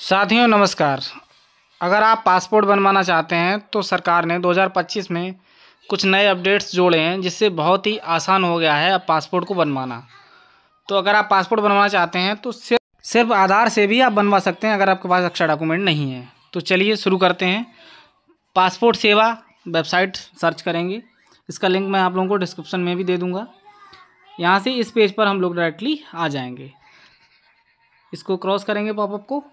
साथियों नमस्कार। अगर आप पासपोर्ट बनवाना चाहते हैं तो सरकार ने 2025 में कुछ नए अपडेट्स जोड़े हैं जिससे बहुत ही आसान हो गया है अब पासपोर्ट को बनवाना। तो अगर आप पासपोर्ट बनवाना चाहते हैं तो सिर्फ आधार से भी आप बनवा सकते हैं अगर आपके पास एक्स्ट्रा डॉक्यूमेंट नहीं है। तो चलिए शुरू करते हैं। पासपोर्ट सेवा वेबसाइट सर्च करेंगे, इसका लिंक मैं आप लोगों को डिस्क्रिप्शन में भी दे दूँगा। यहाँ से इस पेज पर हम लोग डायरेक्टली आ जाएंगे। इसको क्रॉस करेंगे, पॉपअप को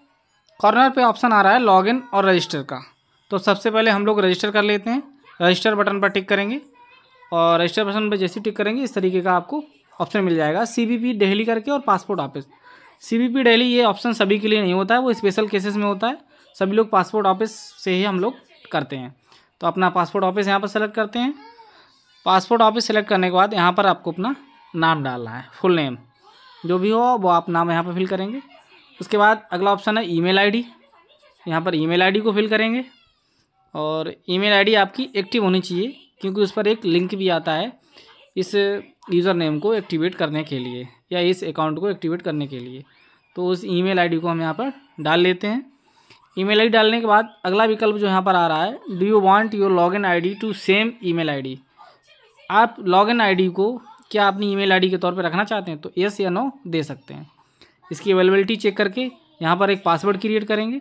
कॉर्नर पे ऑप्शन आ रहा है लॉगिन और रजिस्टर का। तो सबसे पहले हम लोग रजिस्टर कर लेते हैं। रजिस्टर बटन पर टिक करेंगे और रजिस्टर बटन पर जैसे टिक करेंगे इस तरीके का आपको ऑप्शन मिल जाएगा, CBP दिल्ली करके और पासपोर्ट ऑफिस। CBP दिल्ली ये ऑप्शन सभी के लिए नहीं होता है, वो स्पेशल केसेस में होता है। सभी लोग पासपोर्ट ऑफिस से ही हम लोग करते हैं। तो अपना पासपोर्ट ऑफिस यहाँ पर सेलेक्ट करते हैं। पासपोर्ट ऑफिस सेलेक्ट करने के बाद यहाँ पर आपको अपना नाम डालना है, फुल नेम जो भी हो वो आप नाम यहाँ पर फिल करेंगे। उसके बाद अगला ऑप्शन है ईमेल आईडी। यहाँ पर ईमेल आईडी को फिल करेंगे और ईमेल आईडी आपकी एक्टिव होनी चाहिए क्योंकि उस पर एक लिंक भी आता है इस यूज़र नेम को एक्टिवेट करने के लिए या इस अकाउंट को एक्टिवेट करने के लिए। तो उस ईमेल आईडी को हम यहाँ पर डाल लेते हैं। ईमेल आईडी डालने के बाद अगला विकल्प जो यहाँ पर आ रहा है, do you want your login ID to same email ID. आप लॉगिन आईडी को क्या अपनी ईमेल आईडी के तौर पर रखना चाहते हैं तो येस या नो दे सकते हैं। इसकी अवेलेबिलिटी चेक करके यहाँ पर एक पासवर्ड क्रिएट करेंगे।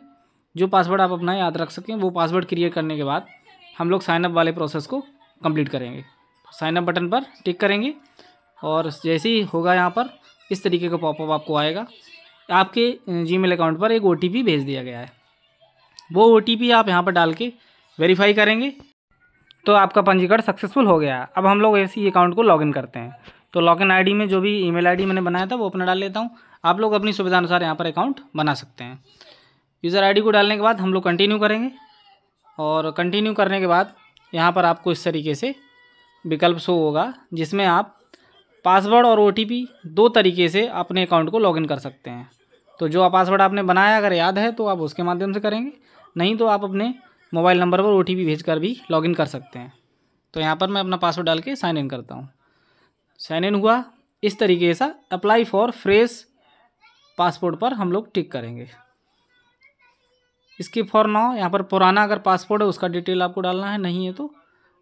जो पासवर्ड आप अपना याद रख सकें वो पासवर्ड क्रिएट करने के बाद हम लोग साइनअप वाले प्रोसेस को कंप्लीट करेंगे। साइनअप बटन पर टिक करेंगे और जैसे ही होगा यहाँ पर इस तरीके का पॉपअप आपको आएगा। आपके जीमेल अकाउंट पर एक OTP भेज दिया गया है, वो OTP आप यहाँ पर डाल के वेरीफाई करेंगे तो आपका पंजीकरण सक्सेसफुल हो गया। अब हम लोग इसी अकाउंट को लॉगिन करते हैं। तो लॉगिन आईडी में जो भी ईमेल आईडी मैंने बनाया था वो अपना डाल लेता हूँ। आप लोग अपनी सुविधा अनुसार यहाँ पर अकाउंट बना सकते हैं। यूज़र आईडी को डालने के बाद हम लोग कंटिन्यू करेंगे और कंटिन्यू करने के बाद यहाँ पर आपको इस तरीके से विकल्प शो होगा जिसमें आप पासवर्ड और OTP दो तरीके से अपने अकाउंट को लॉगिन कर सकते हैं। तो जो पासवर्ड आपने बनाया अगर याद है तो आप उसके माध्यम से करेंगे, नहीं तो आप अपने मोबाइल नंबर पर OTP भेजकर भी लॉगिन कर सकते हैं। तो यहाँ पर मैं अपना पासवर्ड डाल के साइन इन करता हूँ। साइन इन हुआ। इस तरीके से अप्लाई फॉर फ्रेश पासपोर्ट पर हम लोग टिक करेंगे। स्किप फॉर नाउ, यहाँ पर पुराना अगर पासपोर्ट है उसका डिटेल आपको डालना है, नहीं है तो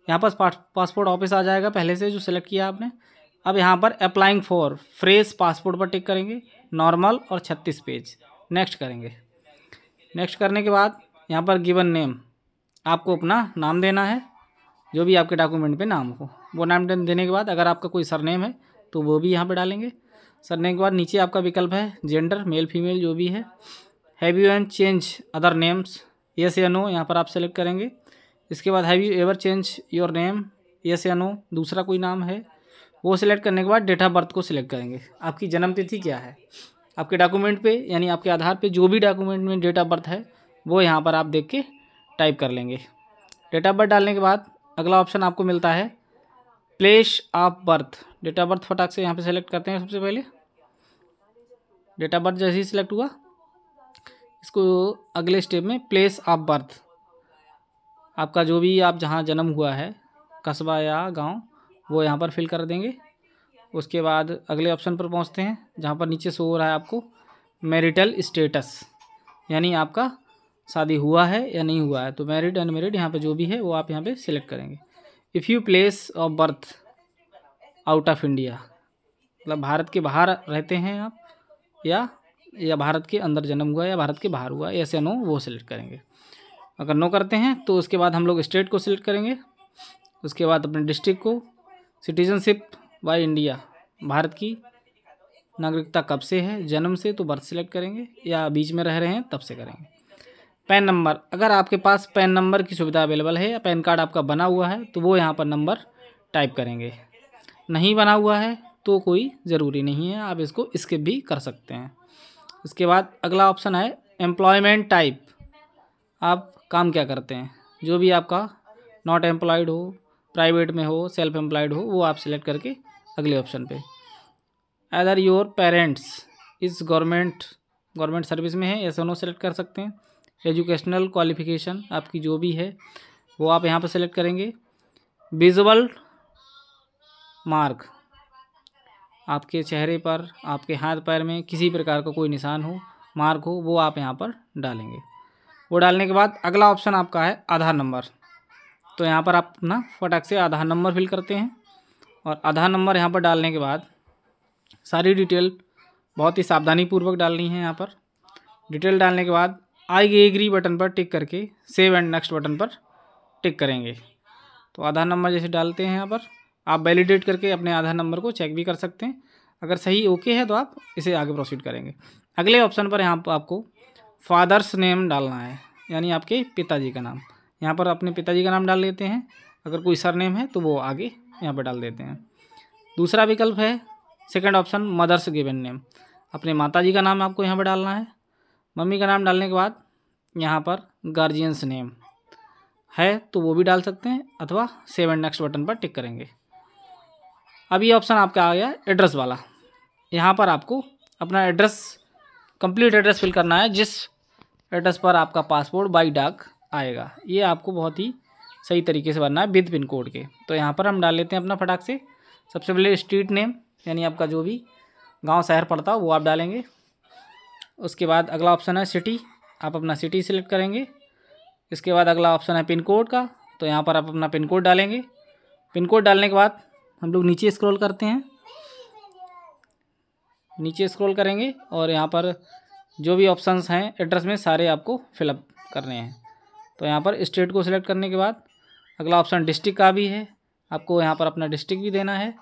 यहाँ पर पासपोर्ट ऑफिस आ जाएगा पहले से जो सेलेक्ट किया आपने। अब यहाँ पर अप्लाइंग फॉर फ्रेश पासपोर्ट पर टिक करेंगे, नॉर्मल और 36 पेज। नेक्स्ट करेंगे। नेक्स्ट करने के बाद यहाँ पर गिवन नेम आपको अपना नाम देना है, जो भी आपके डॉक्यूमेंट पे नाम हो वो नाम देने के बाद अगर आपका कोई सरनेम है तो वो भी यहाँ पे डालेंगे। सरनेम के बाद नीचे आपका विकल्प है जेंडर, मेल फीमेल जो भी है। Have you an change other names, yes या नो यहाँ पर आप सेलेक्ट करेंगे। इसके बाद have you ever change your name, yes या नो दूसरा कोई नाम है वो सिलेक्ट करने के बाद डेट ऑफ बर्थ को सिलेक्ट करेंगे। आपकी जन्म तिथि क्या है आपके डॉक्यूमेंट पे, यानी आपके आधार पे जो भी डॉक्यूमेंट में डेट ऑफ बर्थ है वो यहाँ पर आप देख के टाइप कर लेंगे। डेट ऑफ बर्थ डालने के बाद अगला ऑप्शन आपको मिलता है place of birth. Date of birth फटाक से यहाँ पे सेलेक्ट करते हैं। सबसे पहले डेट ऑफ बर्थ जैसे ही सिलेक्ट हुआ इसको अगले स्टेप में प्लेस ऑफ बर्थ आपका जो भी आप जहाँ जन्म हुआ है कस्बा या गांव वो यहाँ पर फिल कर देंगे। उसके बाद अगले ऑप्शन पर पहुँचते हैं जहाँ पर नीचे शो हो रहा है आपको मैरिटल स्टेटस, यानी आपका शादी हुआ है या नहीं हुआ है। तो मैरिड अनमैरिड यहाँ पे जो भी है वो आप यहाँ पे सिलेक्ट करेंगे। If you place of birth out of India, मतलब भारत के बाहर रहते हैं आप या भारत के अंदर जन्म हुआ या भारत के बाहर हुआ, ऐसे नो वो सिलेक्ट करेंगे। अगर नो करते हैं तो उसके बाद हम लोग स्टेट को सिलेक्ट करेंगे। उसके बाद अपने डिस्ट्रिक्ट को, सिटीजनशिप बाय इंडिया, भारत की नागरिकता कब से है, जन्म से तो बर्थ सिलेक्ट करेंगे या बीच में रह रहे हैं तब से करेंगे। पैन नंबर, अगर आपके पास पैन नंबर की सुविधा अवेलेबल है या पैन कार्ड आपका बना हुआ है तो वो यहाँ पर नंबर टाइप करेंगे। नहीं बना हुआ है तो कोई ज़रूरी नहीं है, आप इसको स्किप भी कर सकते हैं। उसके बाद अगला ऑप्शन है एम्प्लॉयमेंट टाइप, आप काम क्या करते हैं, जो भी आपका नॉट एम्प्लॉयड हो, प्राइवेट में हो, सेल्फ एम्प्लॉयड हो वो आप सिलेक्ट करके अगले ऑप्शन पे अदर योर पेरेंट्स इस गवर्नमेंट सर्विस में है, ऐसा नो सेलेक्ट कर सकते हैं। एजुकेशनल क्वालिफ़िकेशन आपकी जो भी है वो आप यहाँ पर सेलेक्ट करेंगे। विजुअल मार्क, आपके चेहरे पर, आपके हाथ पैर में किसी प्रकार का कोई निशान हो मार्क हो वो आप यहाँ पर डालेंगे। वो डालने के बाद अगला ऑप्शन आपका है आधार नंबर। तो यहाँ पर आप अपना फटाक से आधार नंबर फिल करते हैं और आधार नंबर यहाँ पर डालने के बाद सारी डिटेल बहुत ही सावधानीपूर्वक डालनी है। यहाँ पर डिटेल डालने के बाद आई एग्री बटन पर टिक करके सेव एंड नेक्स्ट बटन पर टिक करेंगे। तो आधार नंबर जैसे डालते हैं यहाँ पर आप वैलिडेट करके अपने आधार नंबर को चेक भी कर सकते हैं। अगर सही ओके है तो आप इसे आगे प्रोसीड करेंगे। अगले ऑप्शन पर यहाँ पर आपको फादर्स नेम डालना है, यानी आपके पिताजी का नाम। यहाँ पर अपने पिताजी का नाम डाल लेते हैं। अगर कोई सरनेम है तो वो आगे यहाँ पर डाल देते हैं। दूसरा विकल्प है second option mother's given name. अपने माताजी का नाम आपको यहाँ पर डालना है। मम्मी का नाम डालने के बाद यहाँ पर गार्जियंस नेम है तो वो भी डाल सकते हैं अथवा सेव एंड नेक्स्ट बटन पर टिक करेंगे। अब ये ऑप्शन आपका आ गया एड्रेस वाला। यहाँ पर आपको अपना एड्रेस कंप्लीट एड्रेस फिल करना है, जिस एड्रेस पर आपका पासपोर्ट बाई डाक आएगा। ये आपको बहुत ही सही तरीके से भरना है विद पिन कोड के। तो यहाँ पर हम डाल लेते हैं अपना फटाक से। सबसे पहले स्ट्रीट नेम, यानी आपका जो भी गांव शहर पड़ता हो वो आप डालेंगे। उसके बाद अगला ऑप्शन है सिटी, आप अपना सिटी सिलेक्ट करेंगे। इसके बाद अगला ऑप्शन है पिन कोड का, तो यहाँ पर आप अपना पिन कोड डालेंगे। पिन कोड डालने के बाद हम लोग नीचे स्क्रॉल करते हैं, नीचे स्क्रॉल करेंगे और यहाँ पर जो भी ऑप्शंस हैं एड्रेस में सारे आपको फिलअप करने हैं। तो यहाँ पर स्टेट को सिलेक्ट करने के बाद अगला ऑप्शन डिस्ट्रिक्ट का भी है, आपको यहाँ पर अपना डिस्ट्रिक्ट भी देना है।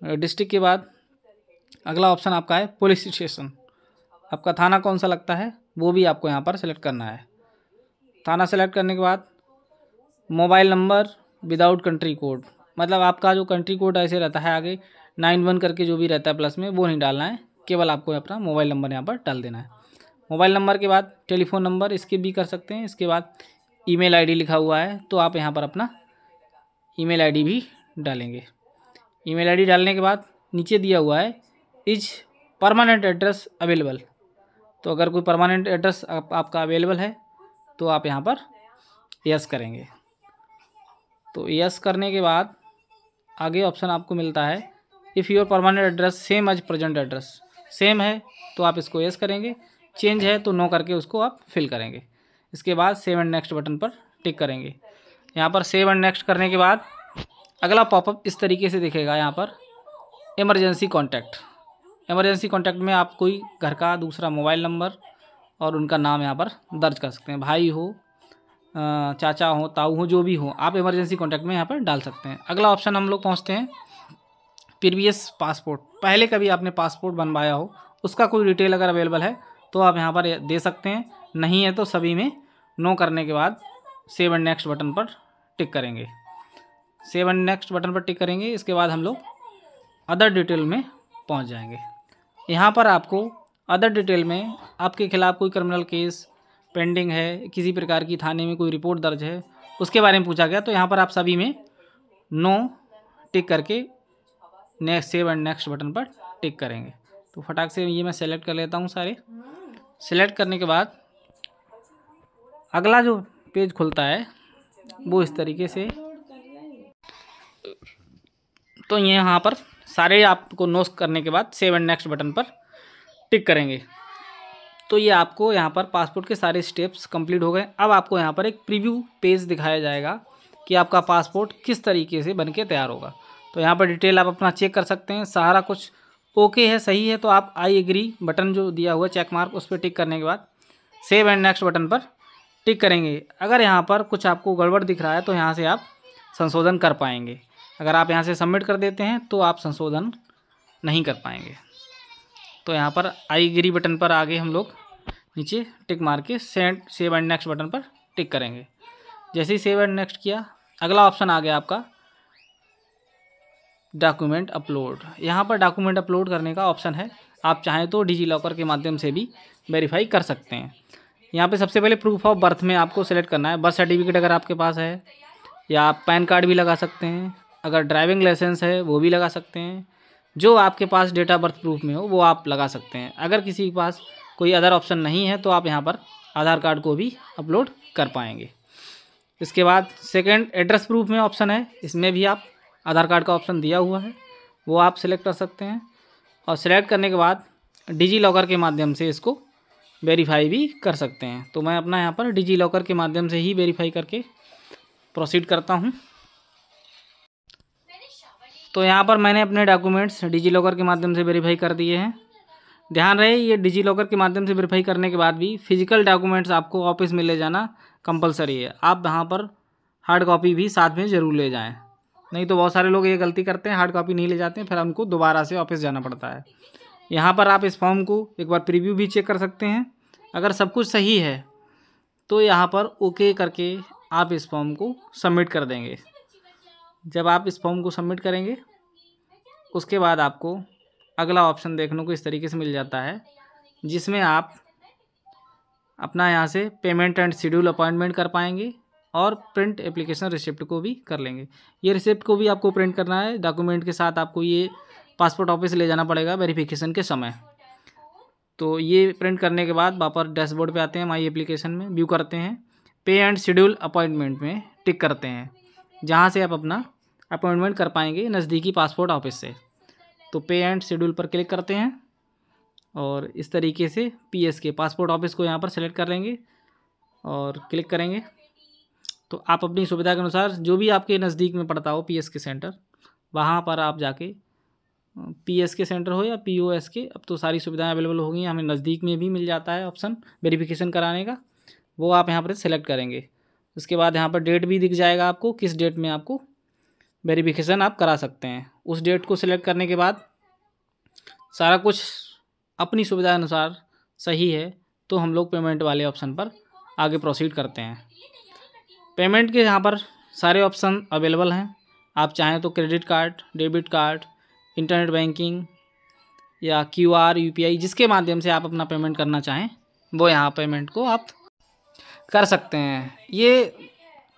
डिस्ट्रिक्ट के बाद अगला ऑप्शन आपका है पुलिस स्टेशन, आपका थाना कौन सा लगता है वो भी आपको यहाँ पर सेलेक्ट करना है। थाना सेलेक्ट करने के बाद mobile number without country code, मतलब आपका जो कंट्री कोड ऐसे रहता है आगे 91 करके जो भी रहता है प्लस में, वो नहीं डालना है, केवल आपको अपना मोबाइल नंबर यहाँ पर डाल देना है। मोबाइल नंबर के बाद टेलीफोन नंबर इसके भी कर सकते हैं। इसके बाद ईमेल आईडी लिखा हुआ है तो आप यहाँ पर अपना ईमेल आईडी भी डालेंगे। ईमेल आईडी डालने के बाद नीचे दिया हुआ है इज परमानेंट एड्रेस अवेलेबल, तो अगर कोई परमानेंट एड्रेस आपका अवेलेबल है तो आप यहाँ पर यस करेंगे। तो यस करने के बाद आगे ऑप्शन आपको मिलता है if your permanent address same as present address, same है तो आप इसको यस करेंगे, चेंज है तो नो करके उसको आप फिल करेंगे। इसके बाद सेव एंड नेक्स्ट बटन पर टिक करेंगे। यहाँ पर सेव एंड नेक्स्ट करने के बाद अगला पॉपअप इस तरीके से दिखेगा। यहाँ पर इमरजेंसी कॉन्टैक्ट, इमरजेंसी कॉन्टैक्ट में आप कोई घर का दूसरा मोबाइल नंबर और उनका नाम यहाँ पर दर्ज कर सकते हैं। भाई हो, चाचा हो, ताऊ हो, जो भी हो आप इमरजेंसी कॉन्टैक्ट में यहाँ पर डाल सकते हैं। अगला ऑप्शन हम लोग पहुँचते हैं प्रीवियस पासपोर्ट, पहले कभी आपने पासपोर्ट बनवाया हो उसका कोई डिटेल अगर अवेलेबल है तो आप यहाँ पर दे सकते हैं, नहीं है तो सभी में नो करने के बाद सेव एंड नेक्स्ट बटन पर टिक करेंगे। सेव एंड नेक्स्ट बटन पर टिक करेंगे। इसके बाद हम लोग अदर डिटेल में पहुँच जाएंगे। यहाँ पर आपको अदर डिटेल में आपके खिलाफ़ कोई क्रिमिनल केस पेंडिंग है, किसी प्रकार की थाने में कोई रिपोर्ट दर्ज है, उसके बारे में पूछा गया, तो यहाँ पर आप सभी में नो टिक करके next save and next button पर टिक करेंगे। तो फटाक से ये मैं सेलेक्ट कर लेता हूँ सारे। सेलेक्ट करने के बाद अगला जो पेज खुलता है वो इस तरीके से, तो ये यहाँ पर सारे आपको नो करने के बाद सेव एंड नेक्स्ट बटन पर टिक करेंगे। तो ये आपको यहाँ पर पासपोर्ट के सारे स्टेप्स कंप्लीट हो गए। अब आपको यहाँ पर एक प्रीव्यू पेज दिखाया जाएगा कि आपका पासपोर्ट किस तरीके से बनके तैयार होगा। तो यहाँ पर डिटेल आप अपना चेक कर सकते हैं, सारा कुछ ओके है, सही है तो आप आई एग्री बटन जो दिया हुआ है चेक मार्क उस पर टिक करने के बाद सेव एंड नेक्स्ट बटन पर टिक करेंगे। अगर यहाँ पर कुछ आपको गड़बड़ दिख रहा है तो यहाँ से आप संशोधन कर पाएंगे। अगर आप यहाँ से सबमिट कर देते हैं तो आप संशोधन नहीं कर पाएंगे। तो यहाँ पर आई एग्री बटन पर आगे हम लोग नीचे टिक मार के सेव एंड नेक्स्ट बटन पर टिक करेंगे। जैसे ही सेव एंड नेक्स्ट किया अगला ऑप्शन आ गया आपका डॉक्यूमेंट अपलोड। यहाँ पर डॉक्यूमेंट अपलोड करने का ऑप्शन है, आप चाहें तो डिजी लॉकर के माध्यम से भी वेरीफाई कर सकते हैं। यहाँ पे सबसे पहले प्रूफ ऑफ बर्थ में आपको सेलेक्ट करना है, बर्थ सर्टिफिकेट अगर आपके पास है, या आप पैन कार्ड भी लगा सकते हैं, अगर ड्राइविंग लाइसेंस है वो भी लगा सकते हैं, जो आपके पास डेट ऑफ बर्थ प्रूफ में हो वो आप लगा सकते हैं। अगर किसी के पास कोई अदर ऑप्शन नहीं है तो आप यहाँ पर आधार कार्ड को भी अपलोड कर पाएंगे। इसके बाद सेकंड एड्रेस प्रूफ में ऑप्शन है, इसमें भी आप आधार कार्ड का ऑप्शन दिया हुआ है वो आप सिलेक्ट कर सकते हैं। और सिलेक्ट करने के बाद डिजी लॉकर के माध्यम से इसको वेरीफाई भी कर सकते हैं। तो मैं अपना यहाँ पर डिजी लॉकर के माध्यम से ही वेरीफाई करके प्रोसीड करता हूँ। तो यहाँ पर मैंने अपने डॉक्यूमेंट्स डिजी लॉकर के माध्यम से वेरीफाई कर दिए हैं। ध्यान रहे, ये डिजी लॉकर के माध्यम से वेरीफाई करने के बाद भी फिजिकल डॉक्यूमेंट्स आपको ऑफिस में ले जाना कंपलसरी है। आप यहाँ पर हार्ड कॉपी भी साथ में ज़रूर ले जाएं, नहीं तो बहुत सारे लोग ये गलती करते हैं, हार्ड कॉपी नहीं ले जाते हैं, फिर हमको दोबारा से ऑफिस जाना पड़ता है। यहाँ पर आप इस फॉर्म को एक बार प्रीव्यू भी चेक कर सकते हैं। अगर सब कुछ सही है तो यहाँ पर ओके करके आप इस फॉर्म को सबमिट कर देंगे। जब आप इस फॉर्म को सबमिट करेंगे उसके बाद आपको अगला ऑप्शन देखने को इस तरीके से मिल जाता है, जिसमें आप अपना यहाँ से पेमेंट एंड शेड्यूल अपॉइंटमेंट कर पाएंगे और प्रिंट एप्लीकेशन रिसिप्ट को भी कर लेंगे। ये रिसिप्ट को भी आपको प्रिंट करना है, डॉक्यूमेंट के साथ आपको ये पासपोर्ट ऑफिस ले जाना पड़ेगा वेरिफिकेशन के समय। तो ये प्रिंट करने के बाद वापस डैशबोर्ड पे आते हैं, माई एप्लीकेशन में व्यू करते हैं, पे एंड शेड्यूल अपॉइंटमेंट में टिक करते हैं, जहाँ से आप अपना अपॉइंटमेंट कर पाएंगे नज़दीकी पासपोर्ट ऑफिस से। तो पे एंड शेड्यूल पर क्लिक करते हैं और इस तरीके से पीएस के पासपोर्ट ऑफिस को यहाँ पर सेलेक्ट कर लेंगे और क्लिक करेंगे। तो आप अपनी सुविधा के अनुसार जो भी आपके नज़दीक में पड़ता हो पीएस के सेंटर, वहाँ पर आप जाके पीएस के सेंटर हो या पीओएस के, अब तो सारी सुविधाएं अवेलेबल हो गई हैं। हमें नज़दीक में भी मिल जाता है ऑप्शन वेरिफिकेशन कराने का, वो आप यहाँ पर सेलेक्ट करेंगे। उसके बाद यहाँ पर डेट भी दिख जाएगा आपको, किस डेट में आपको वेरिफिकेशन आप करा सकते हैं। उस डेट को सिलेक्ट करने के बाद सारा कुछ अपनी सुविधा अनुसार सही है तो हम लोग पेमेंट वाले ऑप्शन पर आगे प्रोसीड करते हैं। पेमेंट के यहाँ पर सारे ऑप्शन अवेलेबल हैं। आप चाहें तो credit card, debit card, internet banking या क्यूआर, यूपीआई, जिसके माध्यम से आप अपना पेमेंट करना चाहें वो यहाँ पेमेंट को आप कर सकते हैं। ये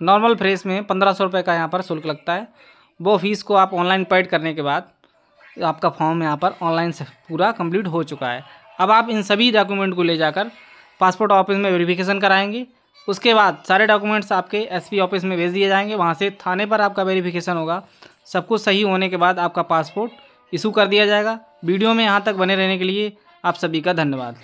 नॉर्मल फ्रेस में 1500 रुपये का यहाँ पर शुल्क लगता है। वो फीस को आप ऑनलाइन पेड करने के बाद आपका फॉर्म यहाँ पर ऑनलाइन से पूरा कंप्लीट हो चुका है। अब आप इन सभी डॉक्यूमेंट को ले जाकर पासपोर्ट ऑफिस में वेरिफिकेशन कराएंगे। उसके बाद सारे डॉक्यूमेंट्स आपके एसपी ऑफिस में भेज दिए जाएंगे, वहाँ से थाने पर आपका वेरिफिकेशन होगा। सब कुछ सही होने के बाद आपका पासपोर्ट इशू कर दिया जाएगा। वीडियो में यहाँ तक बने रहने के लिए आप सभी का धन्यवाद।